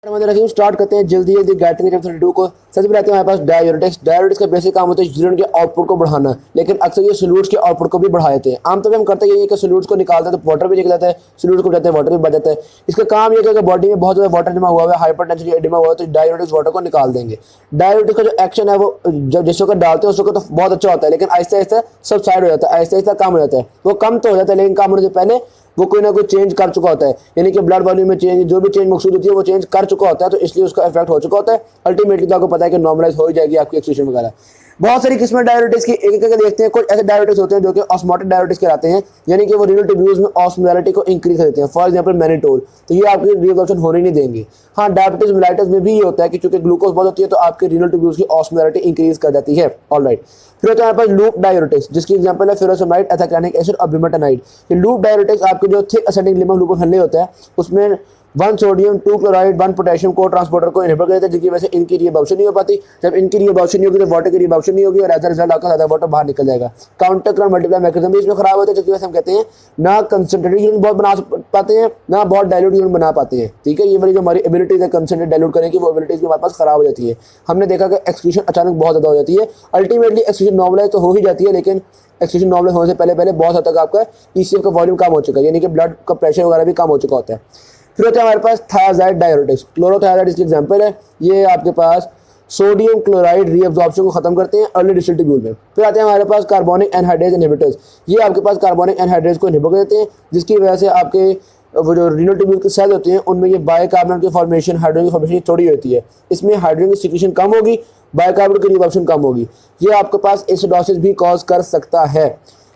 रहीम start करते हैं जल्दी जल्दी गायत्री के चैप्टर 32 को। सबसे पहले आते हैं हमारे पास डाययूरेटिक्स। डाययूरेटिक्स का बेसिक काम होता है यूरिन के आउटपुट को बढ़ाना, लेकिन अक्सर ये सोल्यूट्स के आउटपुट को भी बढ़ा देते हैं। आमतौर पर हम करते हैं कि सोल्यूट्स को निकालते हैं तो वाटर भी निकल जाता है, सोल्यूट्स को जाते हैं वाटर भी बच जाता है। इसका काम ये है कि बॉडी में बहुत ज़्यादा वाटर जमा हुआ है, हाइपरटेंशन एडिमा हुआ है, तो डाययूरेटिक्स वाटर को निकाल देंगे। डाययूरेटिक्स का जो एक्शन है वो जब जिस वक्त डालते हैं उस वक्त तो बहुत अच्छा होता है, लेकिन आहिस्ता आहिस्ता सब साइड हो जाता है, आहिस्ता आहिस्ता कम हो जाता है। वो कम तो हो जाता है लेकिन कम होने से पहले वो कोई ना कोई चेंज कर चुका होता है, यानी कि ब्लड वॉल्यूम में चेंज, जो भी चेंज मकसूद होती है वो चेंज कर चुका होता है, तो इसलिए उसका इफेक्ट हो चुका होता है। अल्टीमेटली तो आपको पता है कि नॉर्मलाइज हो ही जाएगी आपकी एक्सक्रीशन वगैरह। बहुत सारी किस्में डाययूरेटिक्स की एक एक देखते हैं। कुछ ऐसे डाययूरेटिक्स होते हैं जो कि ऑस्मोटिक डाययूरेटिक्स कहलाते हैं, यानी कि वो रीनल ट्यूब्यूल्स में ऑस्मोलैरिटी को इंक्रीज कर देते हैं। फॉर एग्जांपल मैनिटोल, तो ये आपकी रीअब्जॉर्प्शन होने नहीं देंगे। हाँ, डायबिटीज मेलाइटिस में भी ये होता है कि चूंकि ग्लूकोज बहुत होती है तो आपके रीनल ट्यूब्यूल्स की ऑस्मोलैरिटी इंक्रीज कर जाती है। ऑलराइट, फिर होता है हमारे पास लूप डाययूरेटिक्स, जिसकी एग्जांपल है फ्यूरासेमाइड, एथाक्रेनिक एसिड और ब्यूमेटानाइड। ये लूप डाययूरेटिक्स आपके जो थिक असेंडिंग लिंब ग्लूकोफिले होता है उसमें 1 सोडियम 2 क्लोराइड 1 पोटेशियम को ट्रांसपोर्टर को इनहिबिट कर देते हैं, जिसकी वजह से इनकी रीअबॉर्प्शन नहीं हो पाती। जब इनकी रीअबॉर्प्शन नहीं होगी तो वाटर की रीअबॉर्प्शन नहीं होगी और एज अ रिजल्ट आपका ज़्यादा वाटर बाहर निकल जाएगा। काउंटर करंट मल्टीप्लाई मैकेनिज्म भी इसमें खराब होता है, जिसकी वजह से हम कहते हैं ना कंसंट्रेटेड यूरिन बहुत बना पाते हैं, ना बहुत डाइल्यूट यूरिन बना पाते हैं। ठीक है, ये वाली जो हमारी एबिलिटीज है कंसंट्रेट डाइल्यूट करने की, वो एबिलिटीज हमारे पास खराब हो जाती है। हमने देखा कि एक्सक्रीशन अचानक बहुत ज़्यादा हो जाती है। अल्टीमेटली एक्सक्रीशन नॉर्मलाइज तो हो ही जाती है, लेकिन एक्सक्रीशन नॉर्मलाइज होने से पहले पहले बहुत हद तक आपका ईसीएफ का वॉल्यूम कम हो चुका है, यानी कि ब्लड का प्रेशर वगैरह भी कम हो चुका होता है। फिर होता है हमारे पास थायाजाइड डाययूरेटिक्स। क्लोरोथायाजाइड इसकी एग्जांपल है। ये आपके पास सोडियम क्लोराइड रीअब्जॉर्प्शन को खत्म करते हैं अर्ली डिस्टल ट्यूब्यूल में। फिर आते हैं हमारे पास कार्बोनिक एनहाइड्रेज इनहिबिटर्स। ये आपके पास कार्बोनिक एनहाइड्रेज को इनहिबिट कर देते हैं, जिसकी वजह से आपके वो जो रीनल ट्यूब्यूल के सेल होते हैं उनमें ये बाइकार्बोनेट की फॉर्मेशन, हाइड्रोजन की फॉर्मेशन थोड़ी होती है। इसमें हाइड्रोजन की सिक्रीशन कम होगी, बाइकार्बोनेट की रीअब्जॉर्प्शन कम होगी। ये आपके पास एसिडोसिस भी कॉज कर सकता है।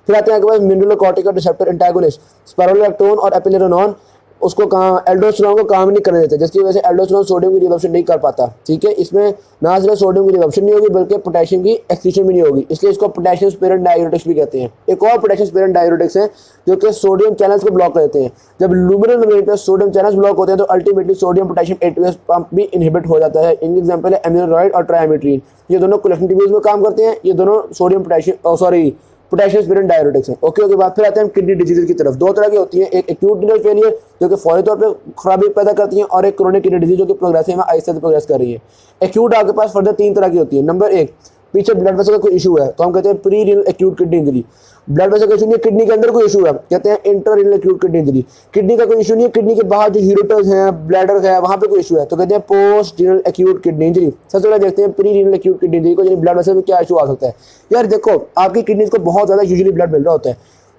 फिर आते हैं आपके पास मिनरलोकॉर्टिकॉइड रिसेप्टर एंटागोनिस्ट, स्पाइरोलैक्टोन और एपिलेरोनॉन, उसको काम एल्डोस्टेरोन को काम नहीं करने देते, जिसकी वजह से एल्डोस्टेरोन सोडियम की रिडक्शन नहीं कर पाता। ठीक है, इसमें ना सिर्फ सोडियम की रिडक्शन नहीं होगी बल्कि पोटेशियम की एक्सक्रीशन भी नहीं होगी, इसलिए इसको पोटेशियम स्पेरेंट डाययूरेटिक्स भी कहते हैं। एक और पोटेशियम स्पेरेंट डाययूरेटिक्स है जो कि सोडियम चैनल्स को ब्लॉक करते हैं। जब लुमिनल मेम्ब्रेन पे सोडियम चैनल्स ब्लॉक होते हैं तो ultimately sodium potassium ATPase pump भी इनहिबिट हो जाता है। इनके एग्जांपल है एमिलोराइड और ट्राइमेट्रीन। ये दोनों कलेक्शन ट्यूब्यूल्स में काम करते हैं। ये दोनों सोडियम पोटेशियम स्पिरिट डाययूरेटिक्स हैं। ओके, उसके बाद फिर आते हैं हम किडनी डिजीज की तरफ। दो तरह की होती है, एक एक्यूट रीनल फेलियर जो कि फौरी तौर पे खराबी पैदा करती है, और एक क्रोनिक किडनी डिजीज जो कि प्रोग्रेसिव में आहिस्ते से प्रोग्रेस कर रही है। एक्यूट आपके पास फर्दर 3 तरह की होती है। नंबर 1, पीछे ब्लड वेसल का कोई इशू है तो हम कहते हैं pre renal acute kidney injury. Blood vessel का इशू नहीं है, किडनी के अंदर कोई इशू है, कहते हैं inter renal acute kidney injury. Kidney का कोई इशू नहीं है, किडनी के बाहर जो यूरेटर्स हैं, ब्लैडर है, वहां पे कोई इशू है तो कहते हैं post renal acute kidney injury. सबसे पहले देखते हैं pre renal acute kidney injury को, यानी ब्लड वेसल में क्या इशू आ सकता है। यार देखो, आपकी किडनीज को बहुत ज्यादा यूजुअली ब्लड मिल रहा होता है,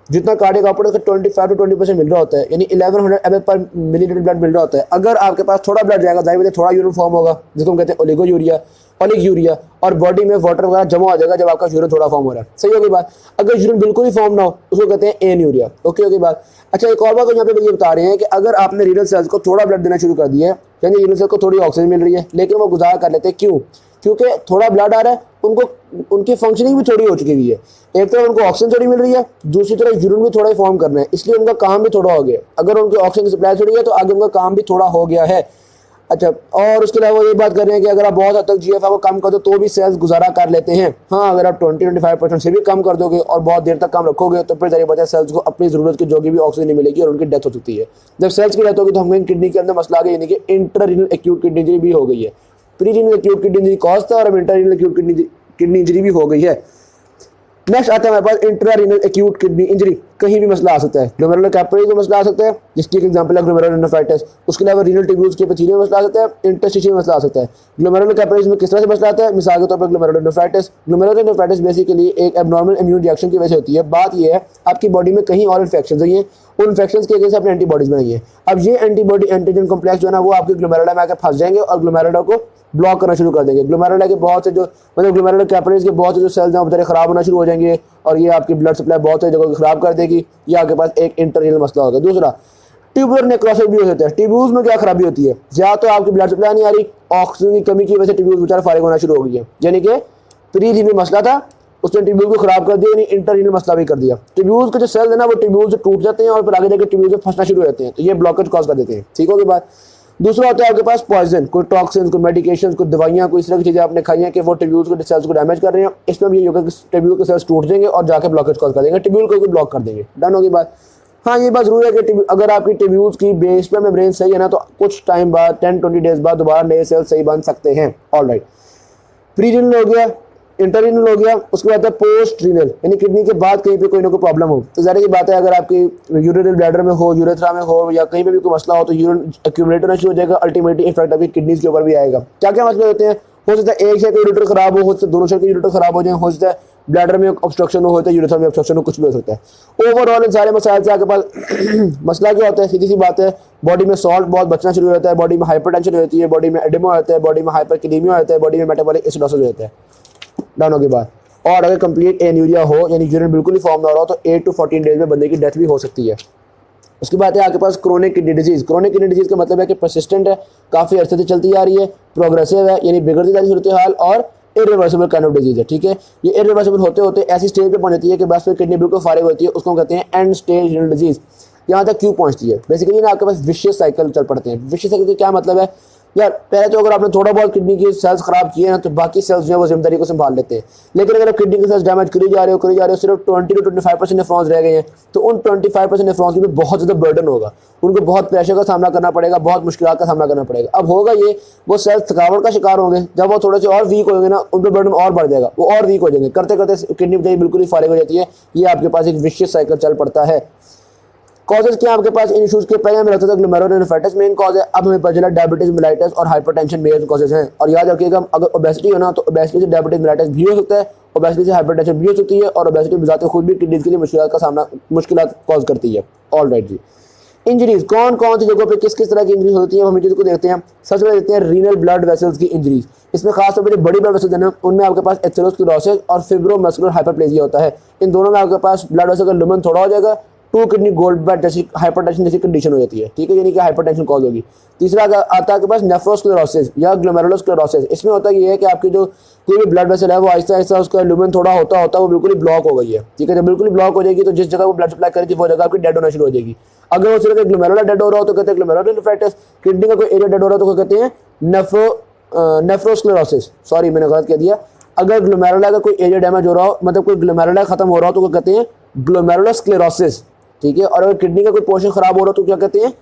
जितना कार्डियक आउटपुट है 25 to 20% मिल रहा होता है, यानी 1100 ml पर मिलीलीटर ब्लड मिल रहा होता है। अगर आपके पास थोड़ा ब्लड जाएगा, जाहिर है थोड़ा यूरिन फॉर्म होगा, जिसको हम कहते हैं ओलिगोयूरिया, यूरिया, और बॉडी में वाटर वगैरह जमा हो जाएगा जब आपका यूरिन थोड़ा फॉर्म हो रहा है। सही होगी बात। अगर यूरिन बिल्कुल ही फॉर्म ना हो उसको कहते हैं एनयूरिया। ओके होगी बात। अच्छा, एक और बात यहाँ पे ये बता रहे हैं कि अगर आपने रीनल सेल्स को थोड़ा ब्लड देना शुरू कर दिया है, यानी रीनल सेल्स को थोड़ी ऑक्सीजन मिल रही है, लेकिन वो गुजारा कर लेते हैं। क्यों? क्योंकि थोड़ा ब्लड आ रहा है, उनको उनकी फंक्शनिंग भी थोड़ी हो चुकी हुई है। एक तरफ उनको ऑक्सीजन थोड़ी मिल रही है, दूसरी तरफ यूरिन भी थोड़ा ही फॉर्म करना है, इसलिए उनका काम भी थोड़ा हो गया। अगर उनकी ऑक्सीजन की सप्लाई थोड़ी है तो आगे उनका काम भी थोड़ा हो गया है। अच्छा, और उसके अलावा ये बात कर रहे हैं कि अगर आप बहुत हद तक जीएफआर को कम कर दो तो भी सेल्स गुजारा कर लेते हैं। हाँ, अगर आप 20-25% से भी कम कर दोगे और बहुत देर तक कम रखोगे तो फिर जरिए बचा सेल्स को अपनी जरूरत की जोगी भी ऑक्सीजन नहीं मिलेगी और उनकी डेथ हो सकती है। जब सेल्स की डेथ होगी तो हम किडनी के अंदर मसला आ गया, यानी कि इंट्रारीनल एक्यूट किडनी इंजरी भी हो गई है। Pre renal acute kidney injury cause था और अब इंट्रारीनल एक्यूट किडनी इंजरी भी हो गई है। नेक्स्ट आता है हमारे पास इंट्रारीनल एक्यूट किडनी इंजरी। कहीं भी मसला आ सकता है। ग्लोमेरुलर कैपिलरी का मसला आ सकता है, जिसकी एक एग्जांपल है ग्लोमेरुलर नेफ्राइटिस। उसके अलावा रीनल ट्यूब्यूल्स के एपिथेलियम में मसला आ सकता है, इंटरस्टिशियल में मसला आ सकता है। ग्लोमेरुलर कैपिलरीज में किस तरह से मसला आता है? मिसाल के तौर पर glomerular nephritis. Glomerular nephritis basically एक एबनॉर्मल इम्यून रिएक्शन की वजह से होती है। बात यह है, आपकी बॉडी में कहीं और इन्फेक्शन हुई हैं, उन इन्फेक्शन के अगेंस्ट आपने एंटीबॉडीज बनाई है। अब ये एंटीबॉडी एंटीजन कॉम्प्लेक्स जो है ना, वो आपके ग्लोमेरुला में आकर फंस जाएंगे और ग्लोमेरुला को ब्लॉक करना शुरू कर देंगे। ग्लोमेरुला के बहुत से जो ग्लोमेरुलर कैपिलरीज के बहुत से जो सेल्स हैं वो बेचारे खराब होना शुरू हो जाएंगे और ये आपकी ब्लड सप्लाई बहुत से जगह खराब कर देगी। ये आपके पास एक इंटरनल मसला होगा। दूसरा, ट्यूबुलर नेक्रोसिस भी हो सकता है। ट्यूब्यूल्स में क्या खराबी होती है? या तो आपकी ब्लड सप्लाई नहीं आ रही, ऑक्सीजन की कमी की वजह से ट्यूब्यूल्स बेचारा फारिग होना शुरू हो गई है, यानी कि प्री रीनल मसला था, उसने ट्यूब्यूल को खराब कर दिया, यानी इंटररीनल मसला भी कर दिया। ट्यूब्यूल्स के जो सेल्स है ना, वो ट्यूब्यूल से टूट जाते हैं और फिर आगे जाकर ट्यूब्यूल से फंसना शुरू हो जाते हैं, तो ये ब्लॉकेज कॉज कर देते हैं। ठीक होगी बात। दूसरा होता है आपके पास पॉइजन, कोई टॉक्सिन, कोई मेडिकेशन, कोई दवाइयाँ, कोई इस तरह की चीज़ें आपने खाई हैं कि वो ट्यूब्यूल्स को सेल्स को डैमेज कर रहे हैं। इसमें भी ये होगा कि ट्यूब्यूल के सेल्स टूट जाएंगे और जाकर ब्लॉकेज कॉज कर देंगे, ट्यूब्यूल को भी ब्लॉक कर देंगे। डन होगी बात। हाँ ये बात जरूर है कि अगर आपकी ट्यूब्यूल्स की बेस पे मेम्ब्रेन सही है ना तो कुछ टाइम बाद 10-20 डेज बाद दोबारा नए सेल्स सही बन सकते हैं। ऑलराइट, प्री रीनल हो गया, इंटररीनल हो गया, उसके बाद पोस्ट रीनल यानी किडनी के बाद कहीं पे कोई ना कोई प्रॉब्लम हो तो ज़ाहिर सी बात है अगर आपकी यूरिनरी ब्लैडर में हो, यूरेथ्रा में हो या कहीं पे भी कोई मसला हो तो यूरिन एक्यूमुलेट होना शुरू हो जाएगा, अल्टीमेटली इफेक्ट आपकी किडनीज के ऊपर भी आएगा। क्या क्या मसले होते हैं? हो सकता है एक से कोई यूरेटर खराब हो सकता है दोनों से कोई यूरेटर खराब हो जाए, हो सकता है ब्लैडर में ऑब्स्ट्रक्शन हो सकता है यूरेथ्रा में ऑब्स्ट्रक्शन हो, कुछ भी हो सकता है। ओवरऑल इन सारे मसाइल से आपके पास मसला क्या होता है? सीधी सी बात है, बॉडी में सॉल्ट बहुत बचना शुरू हो जाता है, बॉडी में हाइपरटेंशन हो जाती है, बॉडी में एडिमा हो जाता है, बॉडी में हाइपरकैलेमिया हो जाता है, बॉडी में मेटाबॉलिक एसिडोसिस हो जाता है डाउन होने के बाद। और अगर कंप्लीट एन्यूरिया हो यानी यूरिन बिल्कुल ही फॉर्म ना हो रहा हो तो 8 to 14 डेज में बंदे की डेथ भी हो सकती है। उसके बाद है आपके पास chronic kidney disease. Chronic kidney disease का मतलब है कि परसिस्टेंट है, काफ़ी अर्से से चलती आ रही है, प्रोग्रेसिव है यानी बिगड़ती जा रही सूरत हाल, और इरिवर्सिबल काइंड ऑफ डिजीज़ है। ठीक है, ये इरिवर्सिबल होते होते ऐसी स्टेज पे पहुंच जाती है कि बस फिर किडनी बिल्कुल फारिग होती है, उसको कहते हैं एंड स्टेज रिनल डिजीज़। यहाँ तक क्यों पहुँचती है? बेसिकली ना आपके पास विशियस साइकिल चल पड़ते हैं। विशियस साइकिल का क्या मतलब है यार? पहले तो अगर आपने थोड़ा बहुत किडनी की सेल्स खराब किए ना तो बाकी सेल्स जो है वो जिम्मेदारी को संभाल लेते हैं, लेकिन अगर आप किडनी की सेल्स डैमेज करी जा रहे हो सिर्फ 20 to 25% नेफ्रॉन्स रह गए हैं तो उन 25% नेफ्रॉन्स की भी बहुत ज़्यादा बर्डन होगा, उनको बहुत प्रेशर का सामना करना पड़ेगा, बहुत मुश्किलात का सामना करना पड़ेगा। अब होगा ये, वो सेल्स थकावट का शिकार होंगे, जब वो थोड़े से और वीक होंगे ना उन पर बर्डन और बढ़ जाएगा, वो और वीक हो जाएंगे, करते करते किडनी बेचारी बिल्कुल ही फारिग हो जाती है। ये आपके पास एक विशियस साइकिल चल पड़ता है। कॉजेज क्या आपके पास इन इशूज़ के? पहले हमें लगता था ग्लोमेरुलोनेफ्राइटिस मेन कॉज है, अब हमें पता चला डायबिटीज मेलाइटिस और हाइपरटेंशन मेन कॉजेज हैं। और याद रखिएगा अगर ओबेसिटी हो ना तो ओबेसिटी से डायबिटीज मेलाइटिस भी हो सकता है, ओबेसिटी से हाइपरटेंशन भी हो सकती है, और ओबेसिटी बजाते खुद भी किडनीज के लिए मुश्किलात कॉज करती है। ऑलराइट जी, इंजरीज कौन कौन सी जगहों पे किस किस तरह की इंजरीज होती है हम चीज़ को देखते हैं। सबसे पहले देखते हैं रीनल ब्लड वेसल्स की इंजरीज। इसमें खासतौर पर जो बड़ी ब्लड वेसल्स हैं उनमें आपके पास एथेरोस्क्लेरोसिस और फिब्रोमस्कुलर हाइपरप्लेजिया होता है। इन दोनों में आपके पास ब्लड वेसल का लुमेन थोड़ा हो जाएगा, टू किडनी गोल्ड बैट जैसी हाइपरटेंशन जैसी कंडीशन हो जाती है। ठीक है, यानी कि हाइपरटेंशन कॉज होगी। तीसरा आता है आपके पास नेफ्रोस्क्लेरोसिस या ग्लोमेरुलोस्क्लेरोसिस। इसमें होता ये है कि आपकी जो कोई भी ब्लड वेसल है वो आहिस्ता आहिस्ता उसका लुमेन थोड़ा होता वो बिल्कुल ही ब्लॉक हो गई है। ठीक है, जब बिल्कुल ही ब्लॉक हो जाएगी तो जिस जगह वो ब्लड सप्लाई करी थी वो जगह आपकी डेड होना शुरू हो जाएगी। अगर वो सिर्फ ग्लोमेरुलर डेड हो रहा हो तो कहते हैं ग्लोमेरुलोनेफ्राइटिस, किडनी का कोई एरिया डेड हो रहा हो तो कहते हैं नेफ्रोस्क्लेरोसिस। सॉरी मैंने गलत कह दिया। अगर ग्लोमेरुला का कोई एरिया डैमेज हो रहा हो, मतलब कोई ग्लोमेरुला खत्म हो रहा हो तो कहते हैं ग्लोमेरुलोस्क्लेरोसिस। ठीक है, और अगर किडनी का कोई पोर्शन खराब हो रहा हो तो क्या कहते हैं?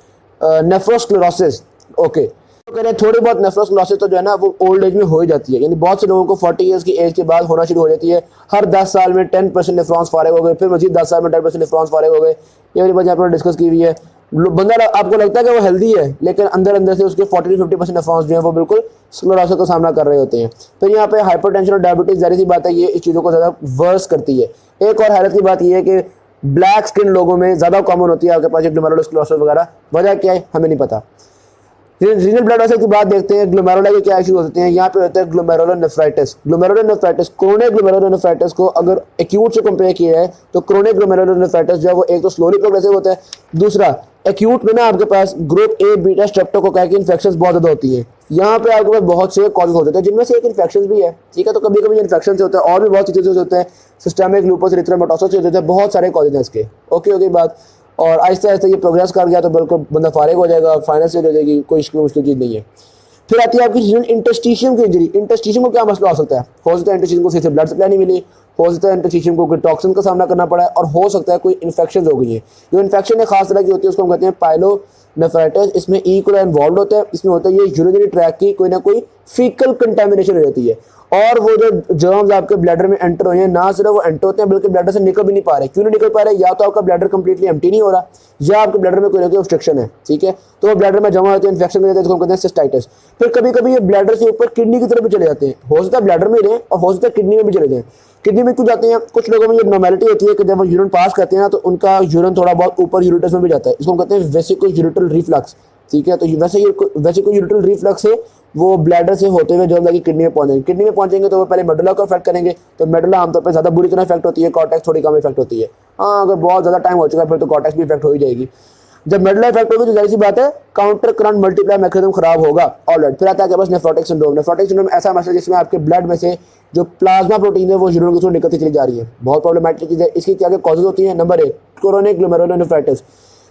नेफ्रोस्क्लेरोसिस। ओके, तो कह रहे हैं थोड़ी बहुत नेफ्रोस्क्लेरोसिस तो जो है ना वो ओल्ड एज में हो ही जाती है, यानी बहुत से लोगों को 40 ईयर्स की एज के बाद होना शुरू हो जाती है। हर 10 साल में 10% नेफ्रॉन्स फारिग हो गए, फिर मजीद 10 साल में 10% नेफ्रॉन्स फारिग हो गए। ये वाली बात यहाँ पर डिस्कस की हुई है। बंदा आपको लगता है कि वो हेल्दी है लेकिन अंदर अंदर से उसके 40-50% नेफ्रॉन्स जो है वो बिल्कुल स्क्लेरोसिस का सामना कर रहे होते हैं। फिर यहाँ पे हाइपरटेंशन और डायबिटीज, जाहिर सी बात है ये इस चीज़ों को ज़्यादा वर्स करती है। एक और हैरत की बात यह है कि ब्लैक स्किन लोगों में ज़्यादा कॉमन होती है आपके पास ग्लोमेरुलोस्क्लेरोसिस वगैरह। वजह क्या है हमें नहीं पता। रीनल ब्लड वेसल की बात देखते हैं। ग्लोमेरुला के क्या इशू होते हैं? यहाँ पे होता है ग्लोमेरुलोनेफ्राइटिस। ग्लोमेरुलोनेफ्राइटिस, क्रोनिक ग्लोमेरुलोनेफ्राइटिस को अगर एक्यूट से कंपेयर किया है तो क्रोनिक ग्लोमेरुलोनेफ्राइटिस जो है वो एक तो स्लोली प्रोग्रेसिव होता है, दूसरा एक्यूट में ना आपके पास ग्रुप ए बीटा स्ट्रेप्टोकोकाई की इन्फेक्शंस बहुत ज़्यादा होती हैं। यहाँ पे आपके पास बहुत से कॉजेज होते हैं जिनमें से एक इन्फेक्शन भी है। ठीक है, तो कभी कभी इन्फेक्शन से होता है और भी बहुत सी चीज़ें होते हैं, सिस्टमिक लूपस एरिथ्रोमेटोसिस से होते हैं, बहुत सारे कॉजेज हैं इसके। ओके बात, और आहिस्ता आहिस्ता ये प्रोग्रेस कर गया तो बिल्कुल बंदा फारिग हो जाएगा, फाइनेंशियल हो जाएगी, कोई मुश्किल चीज़ नहीं है। फिर आती है आपकी इंटरस्टिशियम की इंजरी। इंटरस्टिशियम को क्या मसला हो सकता है? हो सकता है इंटरस्टिशियम को सही से ब्लड सप्लाई नहीं मिली, हो सकता है इंटरस्टिशियम को कोई टॉक्सिन का सामना करना पड़ा है, और हो सकता है कोई इन्फेक्शन हो गई है। जो इन्फेक्शन है खास तरह की होती है उसको हम कहते हैं पाइलोनेफ्राइटिस। इसमें ई कोलाई इन्वॉल्व होता है। इसमें होता है ये यूरिनरी ट्रैक की कोई ना कोई फीकल कंटेमिनेशन हो जाती है, और वो जो जर्म्स आपके ब्लैडर में एंटर हुए हैं ना सिर्फ वो एंटर होते हैं बल्कि ब्लैडर से निकल भी नहीं पा रहे। क्यों नहीं निकल पा रहे? या तो आपका ब्लैडर कंप्लीटली एम्प्टी नहीं हो रहा, या आपके ब्लैडर में कोई ना कोई ऑब्स्ट्रक्शन है। ठीक है, तो वो ब्लैडर में जमा होते हैं, इन्फेक्शन हो जाते हैं, इसको हम कहते हैं सिस्टाइटिस। फिर कभी कभी ये ब्लैडर से ऊपर किडनी की तरफ भी चले जाते हैं। हो सकता है ब्लैडर में रहें और हो सकता है किडनी में भी चले जाएं। किडनी में क्यों जाते हैं? कुछ लोगों में ये नॉर्मेलिटी होती है कि जब वो यूरिन पास करते हैं ना तो उनका यूरिन थोड़ा बहुत ऊपर यूरेटस में भी जाता है, इसको हम कहते हैं वेसिको-यूरेटल रिफ्लक्स। ठीक है, तो वेसिको-यूरेटल रिफ्लक्स से वो ब्लैडर से होते हुए जो हम किडनी में पहुंचेंगे। किडनी में पहुंचेंगे तो वो पहले मेडुला को अफेक्ट करेंगे, तो मेडुला आमतौर पर ज़्यादा बुरी तरह इफेक्ट होती है, कॉर्टेक्स थोड़ी कम इफेक्ट होती है। हाँ, अगर बहुत ज़्यादा टाइम हो चुका है फिर तो कॉर्टेक्स भी इफेक्ट हो ही जाएगी। जब मेडुला इफेक्ट होगी तो जाहिर सी बात है काउंटर करंट मल्टीप्लाई मैकेनिज्म खराब होगा। ऑलराइट, फिर आता है आपके पास नेफ्रोटिक सिंड्रोम। नेफ्रोटिक सिंड्रोम ऐसा मसला जिसमें आपके ब्लड में से जो प्लाज्मा प्रोटीन है वो यूरिन के थ्रू निकलती चली जा रही है। बहुत प्रॉब्लमैटिक चीज़ है। इसकी क्या क्या कॉजेज होती हैं? Number 1 chronic glomerulonephritis.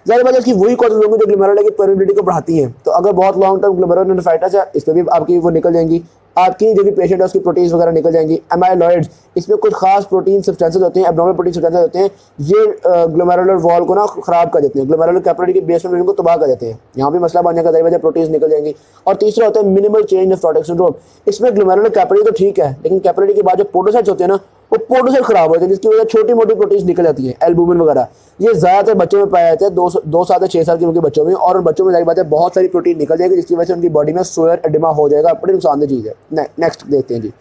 ज़ाहिर बात है इसकी वही कॉजेज होंगी जो ग्लोमेरुलर की परमिबिलिटी को बढ़ाती हैं। तो अगर बहुत लॉन्ग टर्म ग्लोमेरुलोनेफ्राइटिस है, इस पर भी आपकी वो निकल जाएंगी। आपकी जो भी पेशेंट है उसकी प्रोटीन्स वगैरह निकल जाएंगी। एमाइलॉइड्स, इसमें कुछ खास प्रोटीन सब्सटेंसेस होते हैं, एब्नॉर्मल प्रोटीन सब्सटेंसेस होते हैं, ये ग्लोमेरुलर वॉल को ना खराब कर देते हैं, ग्लोमेरुलर कैपिलरी के बेस में को तबाह कर देते हैं। यहाँ भी मसला बन जाएगा, ज़ाहिर बात है प्रोटीन्स निकल जाएंगी। और तीसरा होता है मिनिमल चेंज नेफ्रोटिक सिंड्रोम। इसमें ग्लोमेरुलर कैपिलरी तो ठीक है, लेकिन कैपिलरी के बाद जो पोडोसाइट्स होते हैं ना, वो पोडोसाइट खराब होते हैं, जिसकी वजह से छोटी मोटी प्रोटीन्स निकल जाती है, एल्बुमिन वगैरह। ये ज़्यादातर बच्चों में पाए जाते हैं 2 साल से 6 साल के उनके बच्चों में, और उन बच्चों में जाहिर बात है बहुत सारी प्रोटीन निकल जाएगी, जिसकी वजह से उनकी बॉडी में सोयर एडिमा हो जाएगा। बड़ी नुकसानदेह चीज़ है। नेक्स्ट देखते हैं जी,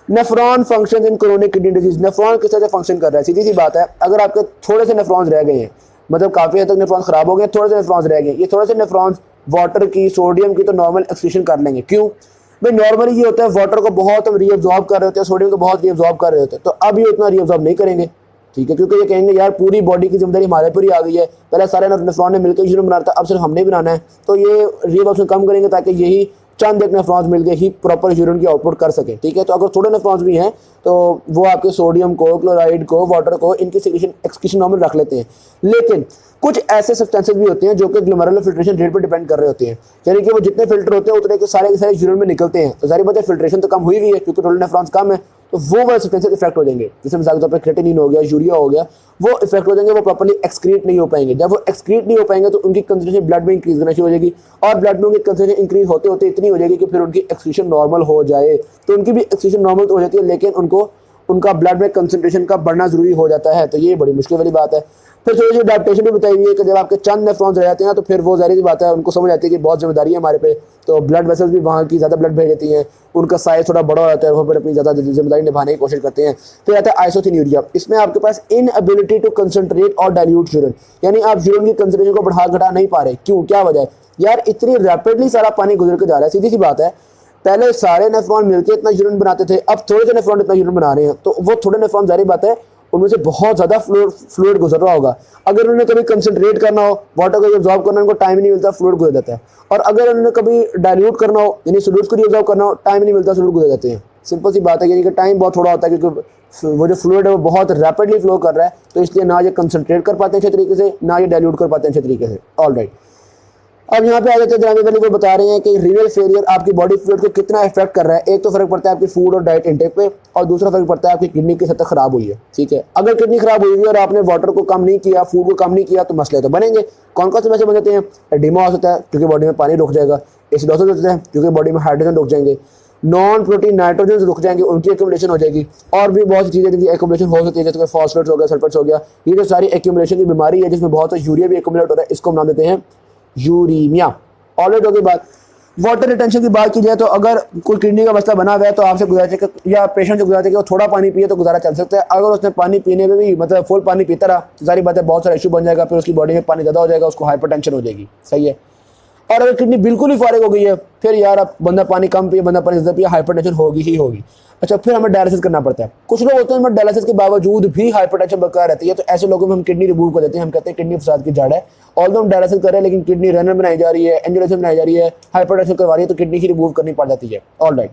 nephron function in chronic kidney disease. Nephron किस तरह से फंक्शन कर रहा है? सीधी सी बात है, अगर आपके थोड़े से नेफ्रॉन्स रह गए हैं, मतलब काफ़ी हद तक नेफ्रॉन्स खराब हो गए, थोड़े से नेफ्रॉन्स रह गए, ये थोड़े से नेफ्रॉन्स वाटर की, सोडियम की तो नॉर्मल एक्सक्रीशन कर लेंगे। क्यों भाई? नॉर्मली ये होता है वाटर को बहुत हम रीअब्जॉर्ब कर रहे होते हैं, सोडियम को बहुत रीअब्जॉर्ब कर रहे होते हैं, तो अब ये उतना रीअब्जॉर्ब नहीं करेंगे, ठीक है, क्योंकि ये कहेंगे यार पूरी बॉडी की जिम्मेदारी हमारे पर ही आ गई है, पहले सारे नेफ्रॉन ने मिलकर यूरिन बना था, अब सिर्फ हमने बनाना है। तो ये रीअब्जॉर्प्शन कम करेंगे ताकि यही चंद एक नेफ्रॉन्स मिलकर ही प्रॉपर यूरिन की आउटपुट कर सके, ठीक है। तो अगर थोड़े नेफ्रॉन्स भी हैं तो वो आपके सोडियम को, क्लोराइड को, वाटर को, इनकी एक्सक्रीशन नॉर्मल रख लेते हैं। लेकिन कुछ ऐसे सब्सटेंसेस भी होते हैं जो कि ग्लोमेरुलर फिल्ट्रेशन रेट पर डिपेंड कर रहे होते हैं, यानी कि वो जितने फिल्टर होते हैं उतने के सारे यूरिन में निकलते हैं। तो जाहिर बात है फिल्ट्रेशन तो कम हुई है, क्योंकि टोटल नेफ्रॉन्स कम है, तो वो वाले सब्सटेंसेस इफेक्ट हो जाएंगे। जैसे मिसाल के तौर पर क्रेटिनिन हो गया, यूरिया हो गया, वो इफेक्ट हो जाएंगे, वो प्रॉपर्ली एक्सक्रीट नहीं हो पाएंगे। जब वो एक्सक्रीट नहीं हो पाएंगे तो उनकी कंसंट्रेशन ब्लड में इंक्रीज करना शुरू हो जाएगी, और ब्लड में उनकी कंसंट्रेशन इंक्रीज होते होते इतनी हो जाएगी कि फिर उनकी एक्सक्रीशन नॉर्मल हो जाए। तो उनकी भी एक्सक्रीशन नॉर्मल तो हो जाती है, लेकिन उनको उनका ब्लड में कंसंट्रेशन का बढ़ना जरूरी हो जाता है। तो ये बड़ी मुश्किल वाली बात है। फिर थोड़ी सी अडैप्टेशन भी बताई हुई है कि जब आपके चंद नेफ्रॉन्स रह जाते हैं तो फिर वो ज़ाहिर सी बात है उनको समझ आती है कि बहुत जिम्मेदारी है हमारे पे, तो ब्लड वेसल्स भी वहाँ की ज़्यादा ब्लड भेज देती हैं, उनका साइज थोड़ा बड़ा हो जाता है, वो फिर अपनी ज़्यादा जिम्मेदारी निभाने की कोशिश करते हैं। फिर आता है आइसोथिन्यूरिया। इसमें आपके पास इनएबिलिटी टू कंसंट्रेट और डाइल्यूट यूरिन, यानी आप यूरिन की कंसंट्रेशन को बढ़ा घटा नहीं पा रहे। क्यों, क्या वजह है? यार इतनी रैपिडली सारा पानी गुजर के जा रहा है। सीधी सी बात है, पहले सारे नेफ्रॉन मिलकर इतना यूरिन बनाते थे, अब थोड़े से नेफ्रॉन इतना यूरिन बना रहे हैं, तो वो थोड़े नेफ्रॉन जारी बात है उनमें से बहुत ज़्यादा फ्लूइड गुजर रहा होगा। अगर उन्होंने कभी कंसंट्रेट करना हो, वाटर को एब्जॉर्ब करना, उनको टाइम नहीं मिलता, फ्लूइड गुजर जाता है। और अगर उन्होंने कभी डाइल्यूट करना हो, यानी सोल्यूट्स को एब्जॉर्ब करना हो, टाइम नहीं मिलता, फ्लूइड गुजर जाते हैं। सिंपल सी बात है, यानी कि टाइम बहुत थोड़ा होता है, क्योंकि वो जो फ्लूइड है वो बहुत रैपिडली फ्लो कर रहा है, तो इसलिए ना ये कंसंट्रेट कर पाते हैं अच्छे तरीके से, ना ये डाइल्यूट कर पाते हैं अच्छे तरीके से। ऑल राइट, अब यहाँ पे आ जाते हैं जनाब वाली, वो बता रहे हैं कि रीनल फेलियर आपकी बॉडी फ्लूइड को कितना इफेक्ट कर रहा है। एक तो फर्क पड़ता है आपकी फूड और डाइट इंटेक पे, और दूसरा फर्क पड़ता है आपकी किडनी की सतह खराब हुई है, ठीक है। अगर किडनी खराब हुई है और आपने वाटर को कम नहीं किया, फूड को कम नहीं किया, तो मसले तो बनेंगे। कौन कौन से मसले बन जाते हैं? एडिमा हो सकता है क्योंकि बॉडी में पानी रुक जाएगा, एसिडोसिस होता है क्योंकि बॉडी में हाइड्रोजन रुक जाएंगे, नॉन प्रोटीन नाइट्रोजन रुक जाएंगे, उनकी एक्यूमुलेशन हो जाएगी, और भी बहुत सी चीज़ें जिनकी एक्यूमुलेशन हो सकती है, जैसे फॉस्फेट्स हो गया, सल्फेट्स हो गया। ये जो सारी एक्यूमुलेशन की बीमारी है जिसमें बहुत सा यूरिया भी एक्यूमुलेट हो रहा है, इसको हम नाम देते हैं यूरीमिया। ऑलरेडी होगी बात। वाटर रिटेंशन की बात की जाए तो अगर कोई किडनी का मसला बना हुआ है तो आपसे गुजारिश है कि, या पेशेंट से गुजारिश है कि वो थोड़ा पानी पिए तो गुजारा चल सकता है। अगर उसने पानी पीने में भी मतलब फुल पानी पीता रहा तो सारी बात है बहुत सारा इशू बन जाएगा, फिर उसकी बॉडी में पानी ज़्यादा हो जाएगा, उसको हाइपरटेंशन हो जाएगी, सही है। और अगर किडनी बिल्कुल ही फारिग हो गई है, फिर यार अब बंदा पानी कम पिए, बंदा पानी ज़्यादा पिए, हाइपरटेंशन होगी ही होगी। अच्छा, फिर हमें डायलिसिस करना पड़ता है। कुछ लोग होते हैं हमें डायलिसिस के बावजूद भी हाइपरटेंशन बरकरार रहती है, तो ऐसे लोगों में हम किडनी रिमूव कर देते हैं। हम कहते हैं किडनी फसाद की जड़ है, ऑल्दो हम डायलिसिस कर रहे हैं लेकिन किडनी रेनल बनाई जा रही है, एंजियोटेंसिस बनाई जा रही है, हाइपरटेंशन करवा रही है, तो किडनी ही रिमूव करनी पड़ जाती है। ऑल राइट,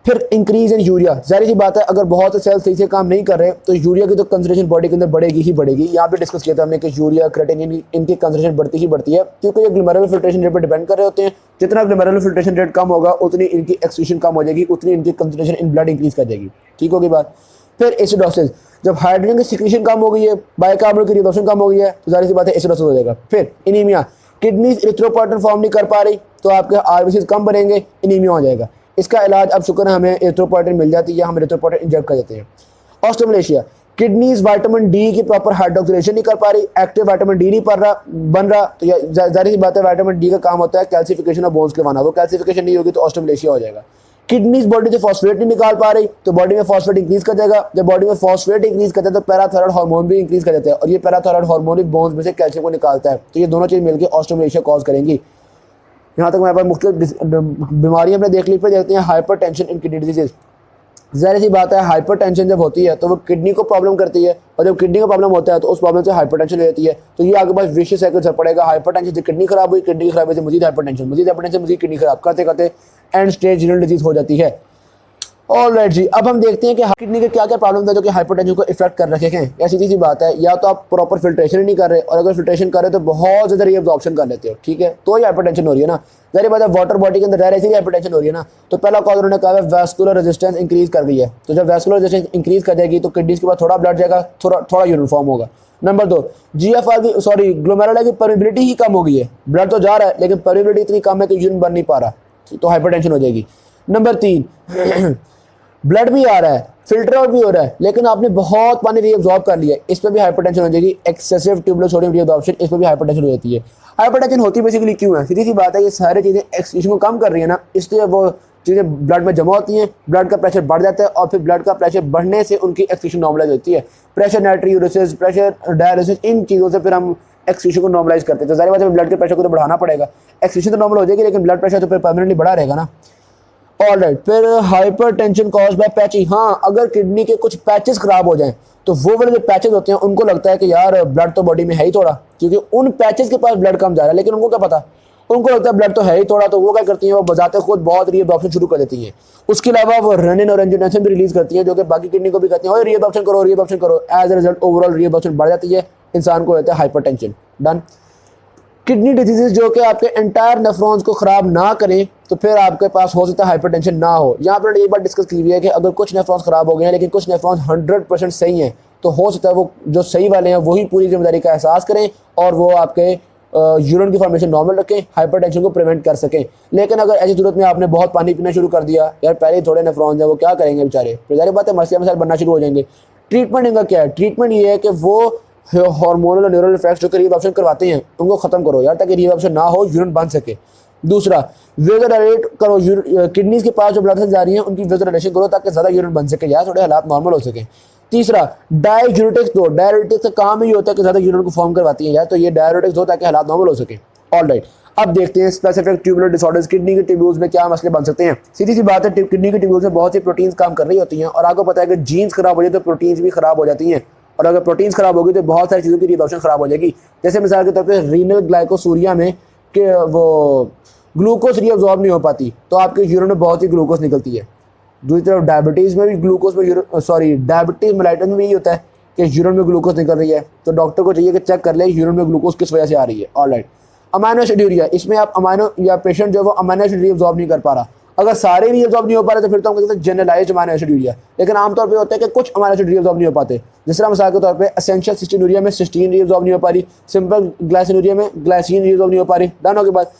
फिर इंक्रीज इन यूरिया। जाहिर सी बात है अगर बहुत से सेल्स सही से काम नहीं कर रहे तो यूरिया की तो कंसंट्रेशन बॉडी के अंदर बढ़ेगी ही बढ़ेगी। यहाँ पे डिस्कस किया था हमने कि यूरिया, क्रेटिनिन, इनकी कंसंट्रेशन बढ़ती ही बढ़ती है, क्योंकि ये ग्लोमेरुलर फिल्ट्रेशन रेट पर डिपेंड कर रहे होते हैं। जितना ग्लोमेरुलर फिल्ट्रेशन रेट कम होगा उतनी इनकी एक्सक्रीशन कम हो जाएगी, उतनी इनकी कंसंट्रेशन इन ब्लड इंक्रीज कर जाएगी, ठीक होगी बात। फिर एसिडोसिस, जब हाइड्रोजन की सिक्रीशन कम हो गई है, बाइकार्बोनेट की रिडक्शन कम हो गई है, तो जाहिर सी बात है एसिडोसिस हो जाएगा। फिर एनीमिया, किडनी इरिथ्रोपोइटिन फॉर्म नहीं कर पा रही तो आपके आरबीसीज कम बनेंगे, एनीमिया हो जाएगा। इसका इलाज अब शुक्र है हमें एरिथ्रोपोइटिन मिल जाती है, हम एरिथ्रोपोइटिन इंजेक्ट कर देते हैं। ऑस्टियोमलेशिया, किडनीज विटामिन डी की प्रॉपर हाइड्रोक्सिलेशन नहीं कर पा रही, एक्टिव विटामिन डी नहीं बन रहा, तो जाहिर सी बात है विटामिन डी का काम होता है कैल्सिफिकेशन ऑफ बोन्स करवाना, वो कैल्सिफिकेशन नहीं होगी तो ऑस्टियोमलेशिया हो जाएगा। किडनीज बॉडी से फॉस्फेट नहीं निकाल पा रही तो बॉडी में फॉस्फेट इंक्रीज कर जाएगा, जब बॉडी में फॉस्फेट इंक्रीज करता है तो पैराथायराइड हार्मोन भी इंक्रीज कर देता है, और ये पैराथायराइड हार्मोन भी बोन्स में से कैल्शियम को निकालता है, तो ये दोनों चीज़ मिलकर ऑस्टियोमलेशिया कॉज करेंगी। यहाँ तक हमारे पास मुख्तलिफ बीमारियाँ हमने देख ली। फिर देखते हैं hyper tension in kidney disease. ज़ाहिर सी बात है हाइपर टेंशन जब होती है तो वो किडनी को प्रॉब्लम करती है, और जब किडनी का प्रॉब्लम होता है तो उस प्रॉब्लम से हाइपर टेंशन हो जाती है, तो ये आगे पास विशियस साइकिल चल पड़ेगा। हाइपर टेंशन से किडनी खराब हुई, किडनी खराब हुई से मजीद हाइपर टेंशन, मजीद किडनी खराब करते करते एंड स्टेज रीनल डिजीज हो जाती है। ऑलराइट जी, अब हम देखते हैं कि किडनी के क्या क्या प्रॉब्लम है जो कि हाइपरटेंशन को इफेक्ट कर रखे हैं। ऐसी सीधी सी बात है, या तो आप प्रॉपर फिल्ट्रेशन ही नहीं कर रहे, और अगर फिल्ट्रेशन कर रहे तो बहुत ज़्यादा रीअब्जॉर्प्शन कर लेते हो, ठीक है, तो ये हाइपरटेंशन हो रही है ना। जारी बात है वाटर बॉडी के अंदर रह रहे हाइपरटेंशन हो रही है ना। तो पहला कॉज उन्होंने कहा है वैस्कुलर रेजिस्टेंस इंक्रीज कर गई है। तो जब वैस्कुलर रेजिस्टेंस इंक्रीज कर जाएगी तो किडनीज के पास थोड़ा ब्लड जाएगा, थोड़ा यूनिफॉर्म होगा। नंबर 2, जीएफआर की ग्लोमेरुला की परमिबिलिटी ही कम हो गई है। ब्लड तो जा रहा है लेकिन परमिबिलिटी इतनी कम है कि यूरिन बन नहीं पा रहा, तो हाइपरटेंशन हो जाएगी। नंबर 3, ब्लड भी आ रहा है, फिल्टर आउट भी हो रहा है, लेकिन आपने बहुत पानी रीअब्सॉर्ब कर लिया है, इस पर भी हाइपरटेंशन हो जाएगी। एक्सेसिव ट्यूबुलर सोडियम रीअब्सॉर्प्शन, इस पर भी हाइपरटेंशन हो जाती है। हाइपरटेंशन होती बेसिकली क्यों है? सीधी सी बात है, ये सारी चीज़ें एक्सक्रीशन को कम कर रही है ना, इसलिए वो चीज़ें ब्लड में जमा होती हैं, ब्लड का प्रेशर बढ़ जाता है, और फिर ब्लड का प्रेशर बढ़ने से उनकी एक्सक्रीशन नॉर्मलाइज होती है। प्रेशर नाइट्रियूरिसिस, प्रेशर डायलिसिस, इन चीज़ों से फिर हम एक्सक्रीशन को नॉर्मलाइज करते हैं। तो जाहिर बात है ब्लड के प्रेशर को तो बढ़ाना पड़ेगा। एक्सक्रीशन तो नॉर्मल हो जाएगी लेकिन ब्लड प्रेशर तो फिर परमानेंटली बढ़ा रहेगा ना। ऑलराइट, फिर हाइपरटेंशन कॉज बाय पैचिंग। हाँ, अगर किडनी के कुछ पैचेस खराब हो जाएं तो वो वाले जो पैचेस होते हैं उनको लगता है कि यार ब्लड तो बॉडी में है ही थोड़ा, क्योंकि उन पैचेस के पास ब्लड कम जा रहा है, लेकिन उनको क्या पता, उनको लगता है ब्लड तो है ही थोड़ा, तो वो क्या करती हैं, वो बजाते खुद बहुत रीअब्जॉर्प्शन शुरू कर देती हैं। उसके अलावा वो रेनिन और एंजियोटेंसिन भी रिलीज करती हैं, जो कि बाकी किडनी को भी कहती हैं रीअब्जॉर्प्शन करो, रीअब्जॉर्प्शन करो। As a result overall reabsorption बढ़ जाती है, इंसान को होता है हाइपरटेंशन। डन। किडनी डिजीजेज जो कि आपके एंटायर नेफ्रॉन्स को ख़राब ना करें तो फिर आपके पास हो सकता है हाइपरटेंशन ना हो। यहाँ पर ये बात डिस्कस की हुई है कि अगर कुछ नेफ्रॉन्स ख़राब हो गए हैं लेकिन कुछ नेफ्रॉन्स 100% सही हैं, तो हो सकता है वो जो सही वाले हैं वही पूरी जिम्मेदारी का एहसास करें और वो आपके यूरिन की फॉर्मेशन नॉर्मल रखें, हाइपरटेंशन को प्रिवेंट कर सकें। लेकिन अगर ऐसी सूरत में आपने बहुत पानी पीना शुरू कर दिया, यार पहले ही थोड़े नेफ्रॉन्स हैं, वो क्या करेंगे बेचारे, फिर जारी बात है मसले मसाइल बनना शुरू हो जाएंगे। ट्रीटमेंट इनका क्या है? ट्रीटमेंट ये है कि वो हार्मोनल और न्यूरल इफेक्ट्स जो कि रीअब्जॉर्प्शन करवाते हैं उनको खत्म करो यार, ताकि रीअब्जॉर्प्शन ना हो, यूरिन बन सके। दूसरा, वेजोडाइलेट करो, किडनीज के पास जो ब्लड सेल्स जा रही हैं उनकी वेजोडाइलेशन करो ताकि ज़्यादा यूरिन बन सके यार, थोड़े हालात नॉर्मल हो सके। तीसरा, डाययूरेटिक्स दो। डाययूरेटिक्स का काम ही होता है कि ज़्यादा यूरिन को फॉर्म करवाती है यार, तो ये डाययूरेटिक्स दो ताकि हालात नॉर्मल हो सके। ऑलराइट, अब देखते हैं स्पेसिफिक ट्यूबुलर डिसऑर्डर्स, किडनी के ट्यूब्यूल्स में क्या मसले बन सकते हैं। सीधी सी बात है, किडनी के ट्यूब्यूल्स में बहुत सी प्रोटीन्स काम कर रही होती हैं, और आपको पता है कि जीन्स खराब हो जाए तो प्रोटीन्स भी खराब हो जाती हैं, और अगर प्रोटीन्स खराब होगी तो बहुत सारी चीज़ों की रीअब्जॉर्प्शन खराब हो जाएगी। जैसे मिसाल के तौर पे रीनल ग्लाइकोसूरिया में कि वो ग्लूकोज रीअब्जॉर्ब नहीं हो पाती, तो आपके यूरिन में बहुत ही ग्लूकोज निकलती है। दूसरी तरफ डायबिटीज़ में भी ग्लूकोज में डायबिटीज़ मेलाइटस में भी यही होता है कि यूरिन में ग्लूकोज निकल रही है, तो डॉक्टर को चाहिए कि चेक कर ले यूरिन में ग्लूकोज किस वजह से आ रही है। ऑलराइट, अमाइनो एसिड यूरिया, इसमें आप अमाइनो या पेशेंट जो है वो अमाइनो एसिड रीअब्जॉर्ब नहीं कर पा रहा। अगर सारे रीअब्जॉर्ब नहीं हो पा रहे तो फिर तो हम कहते हैं जनरलाइज्ड अमाइनो एसिड यूरिया, लेकिन आमतौर पे होता है कि कुछ अमाइनो एसिड रीअब्जॉर्ब नहीं हो पाते। जिस तरह मिसाल के तौर पे एसेंशियल सिस्टीन यूरिया में सिस्टीन रीअब्जॉर्ब नहीं हो पा रही, सिंपल ग्लाइसिन में ग्लाइसिन रीअब्जॉर्ब नहीं हो पा रही। डन के बाद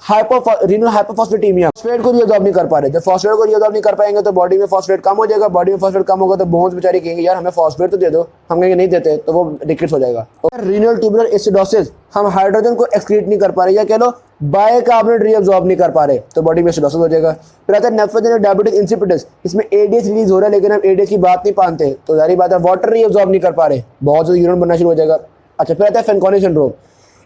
रीनल हाइपोफॉस्फेटेमिया, फॉस्फेट को रीअब्जॉर्ब नहीं कर पा रहे। जब फॉस्फेट को रीअब्जॉर्ब नहीं कर पाएंगे तो बॉडी में फॉस्फेट कम हो जाएगा, बॉडी में फॉस्फेट कम होगा तो बोन्स बेचारे कहेंगे यार हमें फॉस्फेट तो दे दो, हम कहेंगे नहीं देते, तो वो रिकेट्स हो जाएगा। और रीनल ट्यूबुलर एसिडोसिस, हम हाइड्रोजन को एक्सक्रीट नहीं कर पा रहे, या कह लो बाइकार्बोनेट रीअब्जॉर्ब नहीं कर पा रहे, तो बॉडी में एसिडोसिस हो जाएगा। फिर आता है नेफ्रोजेनिक डायबिटिक इंसिपिडस, इसमें एडीएच रिलीज हो रहा है लेकिन हम एडीएच की बात नहीं मानते, तो जारी बात है वाटर रीअब्जॉर्ब नहीं कर पा रहे, बहुत ज़्यादा यूरिन बनना शुरू हो जाएगा। अच्छा, फिर आता है फैनकोनी सिंड्रोम,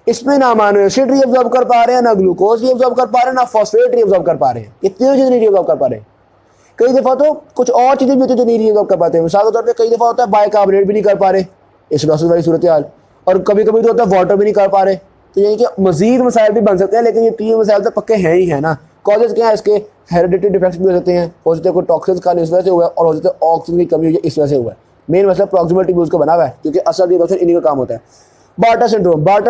इसमें ना अमाइनो एसिड रीअब्जॉर्ब कर पा रहे हैं, ना ग्लूकोज रीअब्जॉर्ब कर पा रहे हैं, ना फॉस्फेट रीअब्जॉर्ब कर पा रहे हैं, इतनी चीज़ें नहीं रीअब्जॉर्ब कर पा रहे हैं। कई दफ़ा तो कुछ और चीज़ें भी होती है जो नहीं रीअब्जॉर्ब कर पाते हैं। मिसाल के तौर पे कई दफ़ा होता है बाइकार्बोनेट भी नहीं कर पा रहे, एसिडोसिस वाली सूरत हाल, और कभी कभी तो होता है वाटर भी नहीं कर पा रहे। तो यानी कि मजीद मसाइल भी बन सकते हैं, लेकिन ये 3 मसाइल तो पक्के हैं ही है ना। कॉजेज क्या है इसके? हेरिडिटी डिफेक्ट्स भी हो सकते हैं, हो सकते हैं कोई टॉक्सिन्स का इस वजह से हुआ है, और हो सकता है ऑक्सीजन की कमी हुई है इस वजह से हुआ है। मेन मसला प्रॉक्सिमल ट्यूब्यूल्स का बना हुआ है, क्योंकि असल रीअब्जॉर्प्शन इन्हीं का काम होता है। बार्टर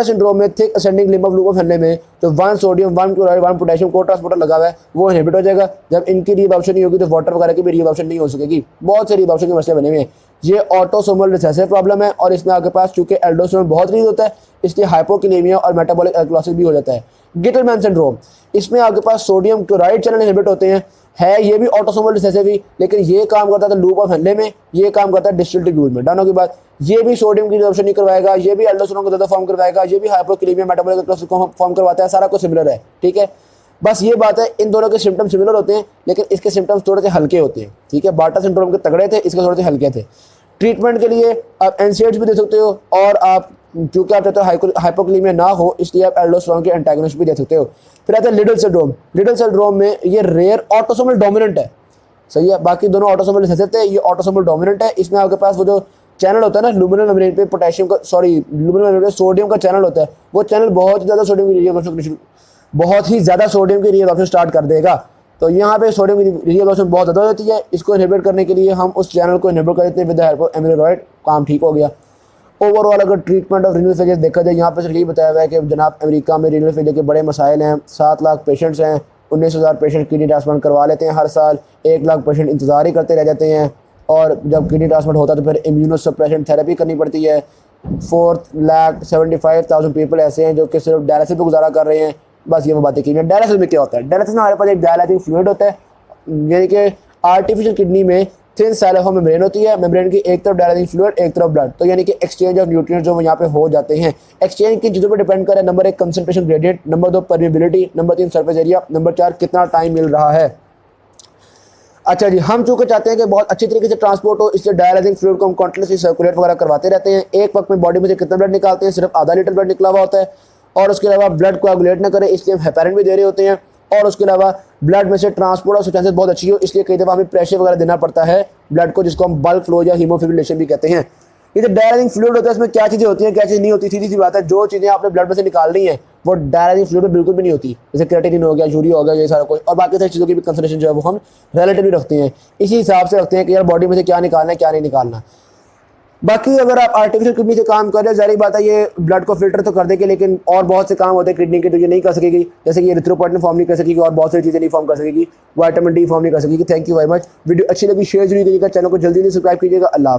सिंड्रोम में थिक असेंडिंग लिम्फ ग्लूकोज फैलने में जो 1 सोडियम 1 क्लोराइड 1 पोटेशियम को ट्रांसपोर्टर लगा हुआ है वो इनहिबिट हो जाएगा। जब इनकी रीअब्जॉर्प्शन नहीं होगी तो वाटर वगैरह की भी रीअब्जॉर्प्शन नहीं हो सकेगी। बहुत से रीअब्जॉर्प्शन के मसले बने हुए हैं। ये ऑटोसोमल रिसेसिव प्रॉब्लम है, और इसमें आपके पास चूंकि एल्डोस्टेरोन बहुत रिलीज होता है इसलिए हाइपोकिनेमिया और मेटाबॉलिक एल्कलोसिस भी हो जाता है। गिटलमैन सिंड्रोम, इसमें आपके पास सोडियम क्लोराइड चैनल इनहिबिट होते हैं, है ये भी ऑटोसोमल रिसेसिव ही, लेकिन ये काम करता है लूप ऑफ हेनले में, ये काम करता है डिस्टल ट्यूब्यूल में। डाउन की बात, ये भी सोडियम की रिडक्शन नहीं करवाएगा, ये भी एल्डोस्टेरोन को ज़्यादा फॉर्म करवाएगा, ये भी हाइपोकिनेमिया मेटाबॉलिक एल्कलोसिस को फॉर्म करवाता है, सारा कुछ सिमिलर है। ठीक है, बस ये बात है इन दोनों के सिम्टम्स सिमिलर होते हैं लेकिन इसके सिम्टम्स थोड़े से हल्के होते हैं। ठीक है, बार्टर सिंड्रोम के तगड़े थे, इसके थोड़े से हल्के थे। ट्रीटमेंट के लिए आप एनसेड्स भी दे सकते हो, और आप क्योंकि आप चाहते हो हाइपोक्लीमिया ना हो इसलिए आप एल्डोस्टेरोन के एंटागोनिस्ट भी दे सकते हो। फिर आता है लिडल सिंड्रोम में ये रेयर ऑटोसोमल डोमिनेंट है, सही है, बाकी दोनों ऑटोसोमल रिसेसिव थे, ये ऑटोसोमल डोमिनेंट है। इसमें आपके पास वो जो चैनल होता है ना लुमिनल मेम्ब्रेन पे पोटेशियम का लुमिनल मेम्ब्रेन पे सोडियम का चैनल होता है, वो चैनल बहुत ही ज़्यादा सोडियम की रीअब्जॉर्प्शन स्टार्ट कर देगा। तो यहाँ पे सोडियम की रीअब्जॉर्प्शन बहुत ज़्यादा होती है। इसको इनहिबिट करने के लिए हम उस चैनल को इनहिबिट कर देते हैं विद द हेल्प ऑफ एमिलोइड, काम ठीक हो गया। ओवरऑल अगर ट्रीटमेंट ऑफ रीनल फेलियर देखा जाए, यहाँ पे सिर्फ यही बताया हुआ है कि जनाब अमेरिका में रीनल फेलियर के बड़े मसाइल हैं। 7 लाख पेशेंट्स हैं, 19,000 पेशेंट किडनी ट्रांसप्लांट करवा लेते हैं हर साल, 1 लाख पेशेंट इंतज़ार ही करते रह जाते हैं, और जब किडनी ट्रांसप्लांट होता है तो फिर इम्यूनोसप्रेशन थेरेपी करनी पड़ती है। 4,75,000 पीपल ऐसे हैं जो कि सिर्फ डायलिसिस पे गुजारा कर रहे हैं। बस ये वो बातें की। डायलिसिस में क्या होता है? डायलिसिस में हमारे पास एक डायलाइटिंग फ्लूइड होता है, यानी कि आर्टिफिशियल किडनी में थिन सेल ऑफ मेम्ब्रेन होती है। मेम्ब्रेन की एक तरफ डायलाइटिंग फ्लूइड, एक तरफ ब्लड, तो यानी कि एक्सचेंज ऑफ न्यूट्रिएंट्स जो यहाँ पे हो जाते हैं। एक्सचेंज की चीज़ों पर डिपेंड करे, number 1 concentration gradient, number 2 permeability, number 3 surface area, number 4 कितना टाइम मिल रहा है। अच्छा जी, हम चूँकि चाहते हैं कि बहुत अच्छी तरीके से ट्रांसपोर्ट हो, इसलिए डायलाइटिंग फ्लूइड को हम कॉन्टिन्यूसली सर्कुलेट वगैरह करवाते रहते हैं। एक वक्त में बॉडी में से कितना ब्लड निकालते हैं? सिर्फ आधा लीटर ब्लड निकला हुआ होता है। और उसके अलावा ब्लड कोआगुलेट ना करे, इसलिए हम हेपेरिन भी दे रहे होते हैं। और उसके अलावा ब्लड में से ट्रांसपोर्ट और सब्सटेंसेस बहुत अच्छी हो, इसलिए कई दफ़ा हमें प्रेशर वगैरह देना पड़ता है ब्लड को, जिसको हम बल्क फ्लो या हीमोफिब्रिलेशन भी कहते हैं। ये जो डायलाइटिंग फ्लूइड होता है, इसमें क्या चीज़ें होती हैं, क्या चीज़ नहीं होती? सीधी सी बात है, जो चीज़ें आपने ब्लड में से निकालनी है वो डायलाइटिंग फ्लूइड में बिल्कुल भी नहीं होती। जैसे क्रिएटिनिन हो गया, यूरिया हो गया, ये सारा कुछ, और बाकी सारी चीज़ों की भी कंसंट्रेशन जो है वो हम रिलेटिवली रखते हैं। इसी हिसाब से रखते हैं कि यार बॉडी में से क्या निकालना है, क्या नहीं निकालना। बाकी अगर आप आर्टिफिशियल किडनी से काम कर रहे हैं, जारी बात है ये ब्लड को फिल्टर तो कर देगी, लेकिन और बहुत से काम होते हैं किडनी के जो ये नहीं कर सकेगी। जैसे कि एरिथ्रोपोइटिन फॉर्म नहीं कर सकेगी, और बहुत सारी चीज़ें नहीं फॉर्म कर सकेगी, विटामिन डी फॉर्म नहीं कर सकेगी। Thank you very much. Video अच्छी लगी शेयर जरूर कीजिएगा, चैनल को जल्दी सब्सक्राइब कीजिएगा। अल्लाह।